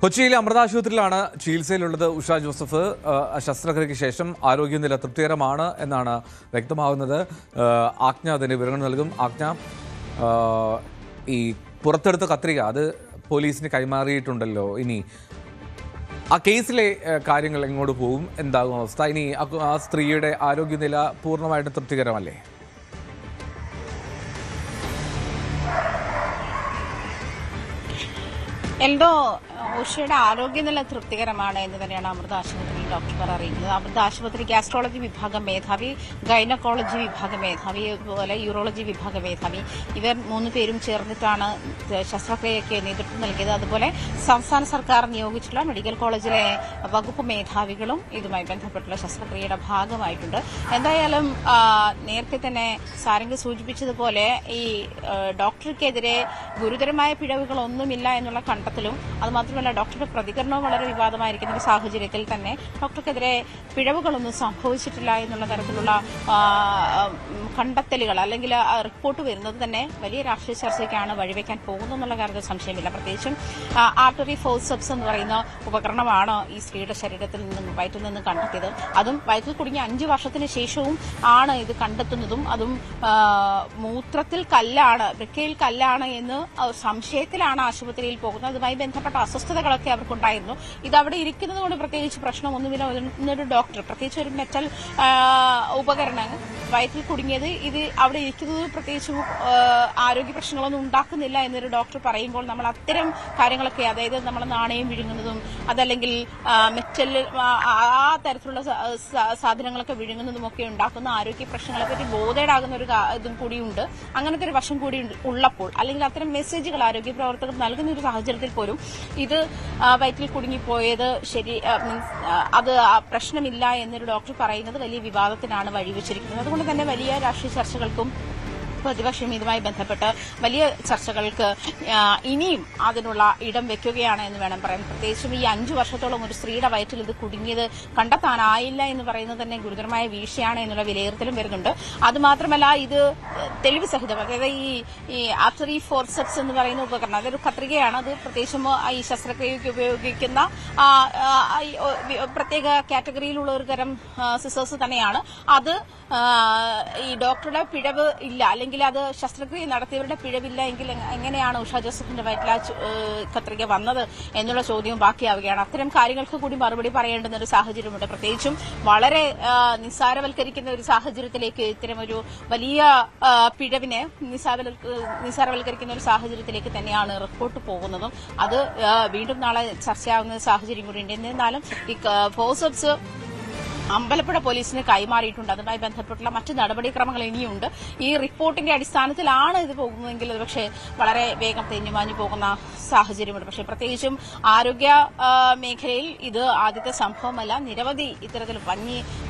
കൊച്ചിയിലെ അമൃത ആശുപത്രിയിലാണ് ചികിത്സയിലുള്ളത് ഉഷ ജോസഫ്. ശസ്ത്രക്രിയയ്ക്ക് ശേഷം ആരോഗ്യനില തൃപ്തികരമാണ് എന്നാണ് വ്യക്തമാകുന്നത്. ആജ്ഞ അതിന് വിവരങ്ങൾ നൽകും. ആജ്ഞ, ഈ പുറത്തെടുത്ത കത്രിക അത് പോലീസിന് കൈമാറിയിട്ടുണ്ടല്ലോ. ഇനി ആ കേസിലെ കാര്യങ്ങൾ എങ്ങോട്ട് പോകും, എന്താകും അവസ്ഥ? ഇനി ആ സ്ത്രീയുടെ ആരോഗ്യനില പൂർണ്ണമായിട്ടും തൃപ്തികരമല്ലേ? എൽദോ, ഉഷയുടെ ആരോഗ്യനില തൃപ്തികരമാണ് എന്ന് തന്നെയാണ് അമൃത ആശുപത്രി ഡോക്ടർമാർ അറിയിക്കുന്നത്. അമൃത ആശുപത്രി ഗാസ്ട്രോളജി വിഭാഗം മേധാവി, ഗൈനക്കോളജി വിഭാഗം മേധാവി, അതുപോലെ യൂറോളജി വിഭാഗം മേധാവി, ഇവർ 3 പേരും ചേർന്നിട്ടാണ് ശസ്ത്രക്രിയയ്ക്ക് നേതൃത്വം നൽകിയത്. അതുപോലെ സംസ്ഥാന സർക്കാർ നിയോഗിച്ചിട്ടുള്ള മെഡിക്കൽ കോളേജിലെ വകുപ്പ് മേധാവികളും ഇതുമായി ബന്ധപ്പെട്ടുള്ള ശസ്ത്രക്രിയയുടെ ഭാഗമായിട്ടുണ്ട്. എന്തായാലും നേരത്തെ തന്നെ സാരംഗ് സൂചിപ്പിച്ചതുപോലെ ഈ ഡോക്ടർക്കെതിരെ ഗുരുതരമായ പിഴവുകളൊന്നുമില്ല എന്നുള്ള കണ്ടെത്തലും, അതുമാത്രമല്ല ഡോക്ടറുടെ പ്രതികരണവും വളരെ വിവാദമായിരിക്കുന്ന ഒരു സാഹചര്യത്തിൽ തന്നെ ഡോക്ടർക്കെതിരെ പിഴവുകളൊന്നും സംഭവിച്ചിട്ടില്ല എന്നുള്ള തരത്തിലുള്ള കണ്ടെത്തലുകൾ അല്ലെങ്കിൽ റിപ്പോർട്ട് വരുന്നത് തന്നെ വലിയ രാഷ്ട്രീയ ചർച്ചയ്ക്കാണ് വഴിവെക്കാൻ പോകുന്നു എന്നുള്ള കാര്യത്തിൽ സംശയമില്ല. പ്രത്യേകിച്ചും ആർട്ടറി ഫോർസെപ്സ് എന്ന് പറയുന്ന ഉപകരണമാണ് ഈ സ്ത്രീയുടെ ശരീരത്തിൽ നിന്നും വയറ്റിൽ നിന്ന് കണ്ടെത്തിയത്. അതും വയറ്റിൽ കുടുങ്ങിയ 5 വർഷത്തിന് ശേഷവും ആണ് ഇത് കണ്ടെത്തുന്നതും. അതും മൂത്രത്തിൽ കല്ലാണ്, വൃക്കയിൽ കല്ലാണ് എന്ന് സംശയത്തിലാണ് ആശുപത്രിയിൽ പോകുന്നത്. അതുമായി ബന്ധപ്പെട്ട അസ്വസ്ഥതകളൊക്കെ അവർക്കുണ്ടായിരുന്നു. ഇത് അവിടെ ഇരിക്കുന്നത് കൊണ്ട് പ്രത്യേകിച്ച് പ്രശ്നമൊന്നുമില്ല എന്നൊരു ഡോക്ടർ, പ്രത്യേകിച്ച് ഒരു മെറ്റൽ ഉപകരണം വയറ്റിൽ കുടുങ്ങിയത് ഇത് അവിടെ ഇരിക്കുന്നത് പ്രത്യേകിച്ച് ആരോഗ്യ പ്രശ്നങ്ങളൊന്നും ഉണ്ടാക്കുന്നില്ല എന്നൊരു ഡോക്ടർ പറയുമ്പോൾ നമ്മൾ അത്തരം കാര്യങ്ങളൊക്കെ, അതായത് നമ്മൾ നാണയം വിഴുങ്ങുന്നതും അതല്ലെങ്കിൽ മെറ്റൽ ആ തരത്തിലുള്ള സാധനങ്ങളൊക്കെ വിഴുങ്ങുന്നതും ഒക്കെ ഉണ്ടാക്കുന്ന ആരോഗ്യ പ്രശ്നങ്ങളെ പറ്റി ബോധേഡാകുന്ന ഒരു ഇതും കൂടിയുണ്ട്. അങ്ങനത്തെ ഒരു വശം കൂടി ഉള്ളപ്പോൾ, അല്ലെങ്കിൽ അത്തരം മെസ്സേജുകൾ ആരോഗ്യ പ്രവർത്തകർ നൽകുന്ന ഒരു സാഹചര്യത്തിൽ പോലും ഇത് വയറ്റിൽ കുടുങ്ങിപ്പോയത് അത് പ്രശ്നമില്ല എന്നൊരു ഡോക്ടർ പറയുന്നത് വലിയ വിവാദത്തിനാണ് വഴിവെച്ചിരിക്കുന്നത്. അതുകൊണ്ട് തന്നെ വലിയ രാഷ്ട്രീയ ചർച്ചകൾക്കും പ്രതിപക്ഷം ഇതുമായി ബന്ധപ്പെട്ട് വലിയ ചർച്ചകൾക്ക് ഇനിയും അതിനുള്ള ഇടം വെക്കുകയാണ് എന്ന് വേണം പറയാൻ. പ്രത്യേകിച്ചും ഈ 5 വർഷത്തോളം ഒരു സ്ത്രീയുടെ വയറ്റിൽ ഇത് കുടുങ്ങിയത് കണ്ടെത്താനായില്ല എന്ന് പറയുന്നത് തന്നെ ഗുരുതരമായ വീഴ്ചയാണ് എന്നുള്ള വിലയിരുത്തലും വരുന്നുണ്ട്. അതുമാത്രമല്ല ഇത് തെളിവ് സഹിതം, അതായത് ഈ ആർട്ടറി ഫോർസെപ്സ് എന്ന് പറയുന്ന ഉപകരണം, അതൊരു കത്രികയാണ്. അത് പ്രത്യേകിച്ചും ഈ ശസ്ത്രക്രിയയ്ക്ക് ഉപയോഗിക്കുന്ന പ്രത്യേക കാറ്റഗറിയിലുള്ള ഒരു തരം സിസേഴ്സ് തന്നെയാണ്. അത് ഈ ഡോക്ടറുടെ പിഴവ് ഇല്ല, അല്ലെങ്കിൽ അത് ശസ്ത്രക്രിയ നടത്തിയവരുടെ പിഴവില്ല എങ്കിൽ എങ്ങനെയാണ് ഉഷ ജോസഫിന്റെ വയറ്റിൽ കത്രിക വന്നത് എന്നുള്ള ചോദ്യവും ബാക്കിയാവുകയാണ്. അത്തരം കാര്യങ്ങൾക്ക് കൂടി മറുപടി പറയേണ്ടുന്ന ഒരു സാഹചര്യമുണ്ട്. പ്രത്യേകിച്ചും വളരെ നിസ്സാരവൽക്കരിക്കുന്ന ഒരു സാഹചര്യത്തിലേക്ക്, ഇത്തരമൊരു വലിയ പിഴവിനെ നിസ്സാരവൽക്കരിക്കുന്ന ഒരു സാഹചര്യത്തിലേക്ക് തന്നെയാണ് റിപ്പോർട്ട് പോകുന്നതും. അത് വീണ്ടും നാളെ ചർച്ചയാവുന്ന സാഹചര്യം കൂടിയുണ്ട്. എന്നിരുന്നാലും ഈ ഫോർസെപ്സ് അമ്പലപ്പുഴ പോലീസിന് കൈമാറിയിട്ടുണ്ട്. അതുമായി ബന്ധപ്പെട്ടുള്ള മറ്റ് നടപടിക്രമങ്ങൾ ഇനിയുണ്ട്. ഈ റിപ്പോർട്ടിന്റെ അടിസ്ഥാനത്തിലാണ് ഇത് പോകുന്നതെങ്കിൽ അത് പക്ഷേ വളരെ വേഗം തെന്നുമാഞ്ഞു പോകുന്ന സാഹചര്യമുണ്ട്. പക്ഷേ പ്രത്യേകിച്ചും ആരോഗ്യ മേഖലയിൽ ഇത് ആദ്യത്തെ സംഭവമല്ല. നിരവധി ഇത്തരത്തിൽ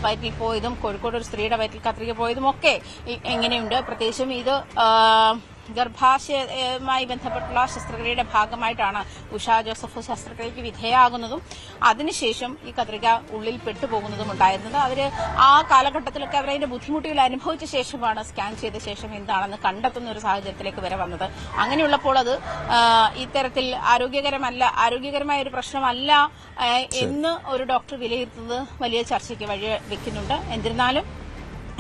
വയറ്റിൽ പോയതും കോഴിക്കോട് ഒരു സ്ത്രീയുടെ വയറ്റിൽ കത്രിക പോയതും ഒക്കെ എങ്ങനെയുണ്ട്. പ്രത്യേകിച്ചും ഇത് ഗർഭാശയവുമായി ബന്ധപ്പെട്ടുള്ള ശസ്ത്രക്രിയയുടെ ഭാഗമായിട്ടാണ് ഉഷ ജോസഫ് ശസ്ത്രക്രിയയ്ക്ക് വിധേയമാകുന്നതും അതിനുശേഷം ഈ കത്രിക ഉള്ളിൽ പെട്ടുപോകുന്നതും ഉണ്ടായിരുന്നത്. അവര് ആ കാലഘട്ടത്തിലൊക്കെ അവരതിന്റെ ബുദ്ധിമുട്ടുകൾ അനുഭവിച്ച ശേഷമാണ് സ്കാൻ ചെയ്ത ശേഷം എന്താണെന്ന് കണ്ടെത്തുന്ന ഒരു സാഹചര്യത്തിലേക്ക് വരെ വന്നത്. അങ്ങനെയുള്ളപ്പോൾ അത് ഇത്തരത്തിൽ ആരോഗ്യകരമായ ഒരു പ്രശ്നമല്ല എന്ന് ഒരു ഡോക്ടർ വിലയിരുത്തുന്നത് വലിയ ചർച്ചയ്ക്ക് വഴി വെക്കുന്നുണ്ട്. എന്നിരുന്നാലും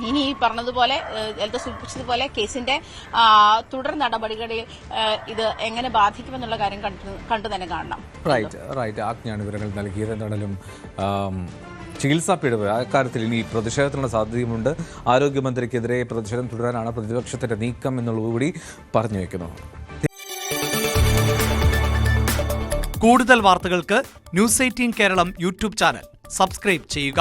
ഇനി ഈ പറഞ്ഞതുപോലെ സൂചിപ്പിച്ചതുപോലെ കേസിന്റെ തുടർ നടപടികളിൽ ഇത് എങ്ങനെ ബാധിക്കുമെന്നുള്ള കാര്യം കണ്ടു തന്നെ കാണണം. റൈറ്റ് ആജ്ഞയാണ് വിവരങ്ങൾ നൽകിയത്. എന്തായാലും ചികിത്സാ പിഴവ് അക്കാര്യത്തിൽ ഇനി പ്രതിഷേധത്തിനുള്ള സാധ്യതയുമുണ്ട്. ആരോഗ്യമന്ത്രിക്കെതിരെ പ്രതിഷേധം തുടരാനാണ് പ്രതിപക്ഷത്തിന്റെ നീക്കം എന്നുള്ളതുകൂടി പറഞ്ഞു വയ്ക്കുന്നു. കൂടുതൽ വാർത്തകൾക്ക് news 18 Keralam YouTube channel subscribe ചെയ്യുക.